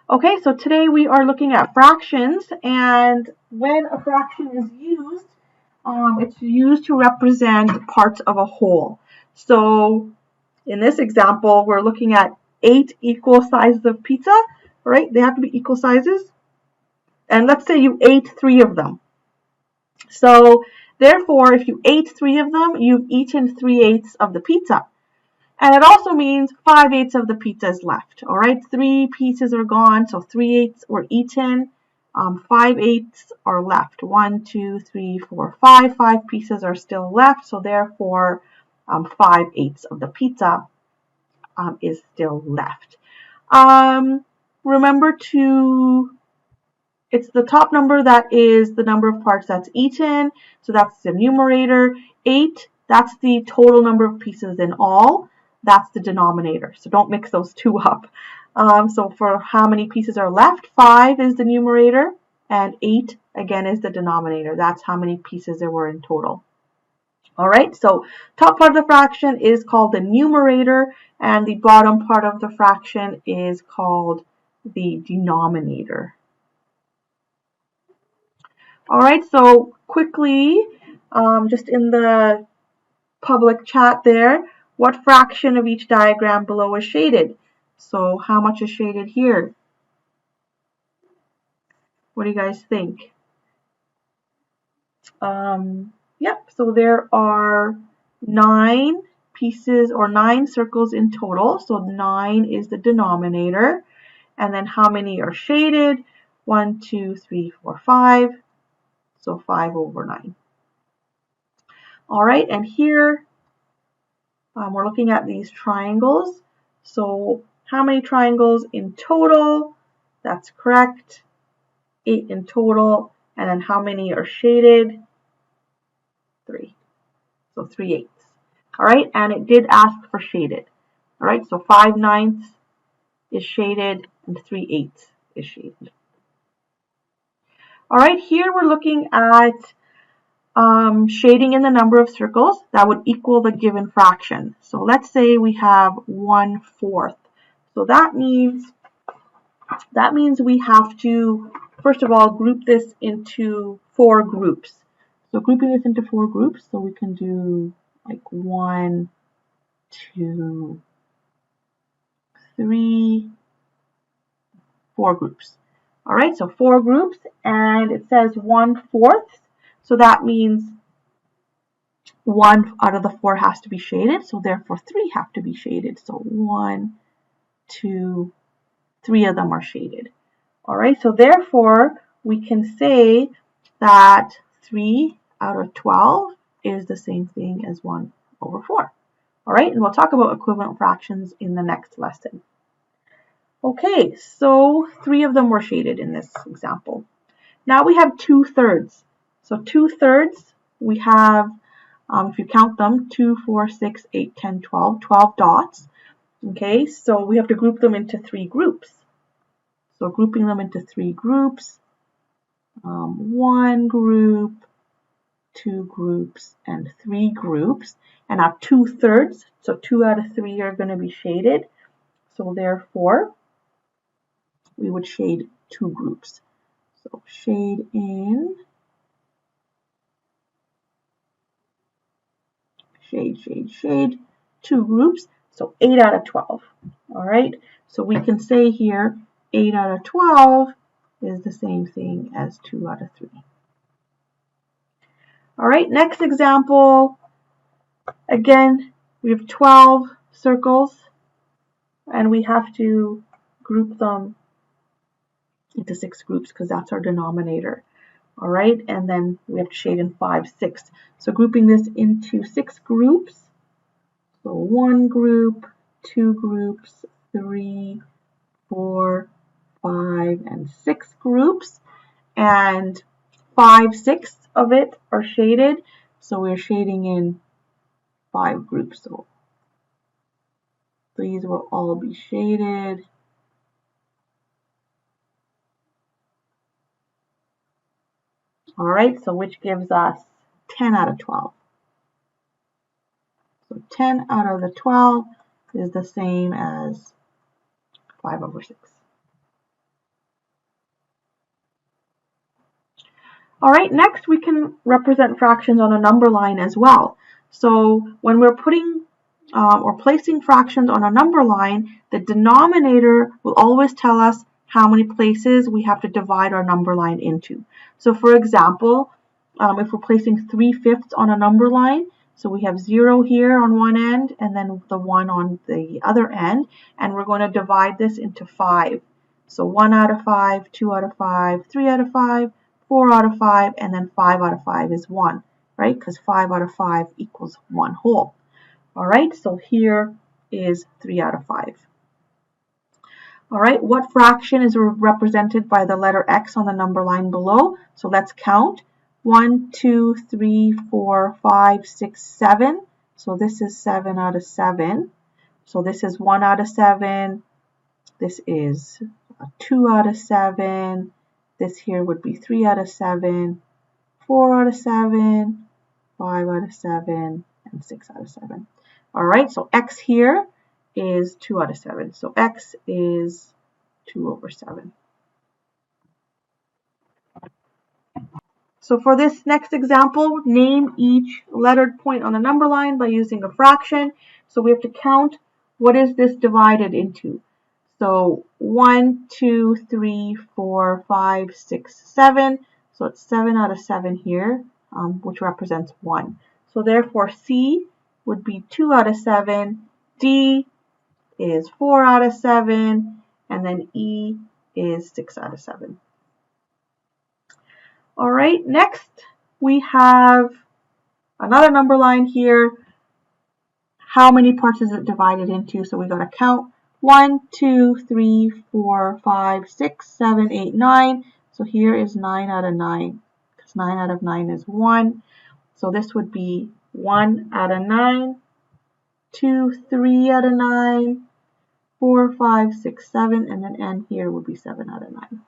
Okay, so today we are looking at fractions, and when a fraction is used, it's used to represent parts of a whole. So in this example, we're looking at 8 equal sizes of pizza, right? They have to be equal sizes. And let's say you ate 3 of them. So therefore, if you ate 3 of them, you've eaten 3/8 of the pizza. And it also means 5/8 of the pizza is left. All right, 3 pieces are gone, so 3/8 were eaten. 5/8 are left. 1, 2, 3, 4, 5. 5 pieces are still left, so therefore 5/8 of the pizza is still left. Remember to, it's the top number that is the number of parts that's eaten, so that's the numerator. 8, that's the total number of pieces in all. That's the denominator, so don't mix those two up. So for how many pieces are left, 5 is the numerator, and 8 again is the denominator. That's how many pieces there were in total. All right, so top part of the fraction is called the numerator, and the bottom part of the fraction is called the denominator. All right, so quickly, just in the public chat there, what fraction of each diagram below is shaded? So how much is shaded here? What do you guys think? Yep, so there are 9 pieces or 9 circles in total. So 9 is the denominator. And then how many are shaded? 1, 2, 3, 4, 5. So 5/9. All right, and here we're looking at these triangles. So how many triangles in total? That's correct. 8 in total. And then how many are shaded? 3. So 3/8. All right, and it did ask for shaded. All right, so 5/9 is shaded and 3/8 is shaded. All right, here we're looking at shading in the number of circles that would equal the given fraction. So let's say we have 1/4. So that means we have to, first of all, group this into 4 groups. So grouping this into 4 groups, so we can do like 1, 2, 3, 4 groups. All right, so 4 groups, and it says 1/4. So that means 1 out of the 4 has to be shaded, so therefore 3 have to be shaded. So 1, 2, 3 of them are shaded. All right, so therefore we can say that 3 out of 12 is the same thing as 1/4. All right, and we'll talk about equivalent fractions in the next lesson. Okay, so 3 of them were shaded in this example. Now we have 2/3. So 2/3, we have, if you count them, 2, 4, 6, 8, 10, 12, 12 dots. Okay, so we have to group them into 3 groups. So grouping them into 3 groups, 1 group, 2 groups, and 3 groups. And now 2/3, so 2 out of 3 are going to be shaded. So therefore, we would shade 2 groups. So shade in, shade, shade, shade, 2 groups. So 8 out of 12. All right, so we can say here 8 out of 12 is the same thing as 2 out of 3. All right, next example. Again, we have 12 circles, and we have to group them into 6 groups because that's our denominator. All right, and then we have to shade in 5, 6. So grouping this into 6 groups. So 1 group, 2 groups, 3, 4, 5, and 6 groups. And 5/6 of it are shaded. So we're shading in 5 groups. So these will all be shaded. All right, so which gives us 10 out of 12. So 10 out of the 12 is the same as 5/6. All right, next we can represent fractions on a number line as well. So when we're putting or placing fractions on a number line, the denominator will always tell us how many places we have to divide our number line into. So for example, if we're placing 3/5 on a number line, so we have 0 here on one end and then the 1 on the other end, and we're going to divide this into 5. So 1 out of 5, 2 out of 5, 3 out of 5, 4 out of 5, and then 5 out of 5 is 1, right? Because 5 out of 5 equals 1 whole. All right, so here is 3 out of 5. All right, what fraction is represented by the letter X on the number line below? So let's count. 1, 2, 3, 4, 5, 6, 7. So this is 7 out of 7. So this is 1 out of 7. This is 2 out of 7. This here would be 3 out of 7, 4 out of 7, 5 out of 7, and 6 out of 7. All right, so X here is 2 out of 7. So X is 2 over 7. So for this next example, name each lettered point on a number line by using a fraction. So we have to count what is this divided into. So 1, 2, 3, 4, 5, 6, 7. So it's 7 out of 7 here, which represents 1. So therefore C would be 2 out of 7. D is 4 out of 7. And then E is 6 out of 7. All right, next we have another number line here. How many parts is it divided into? So we got to count. 1, 2, 3, 4, 5, 6, 7, 8, 9. So here is 9 out of 9, because 9 out of 9 is 1. So this would be 1 out of 9, 2, 3 out of 9, 4, 5, 6, 7, and then N here would be 7 out of 9.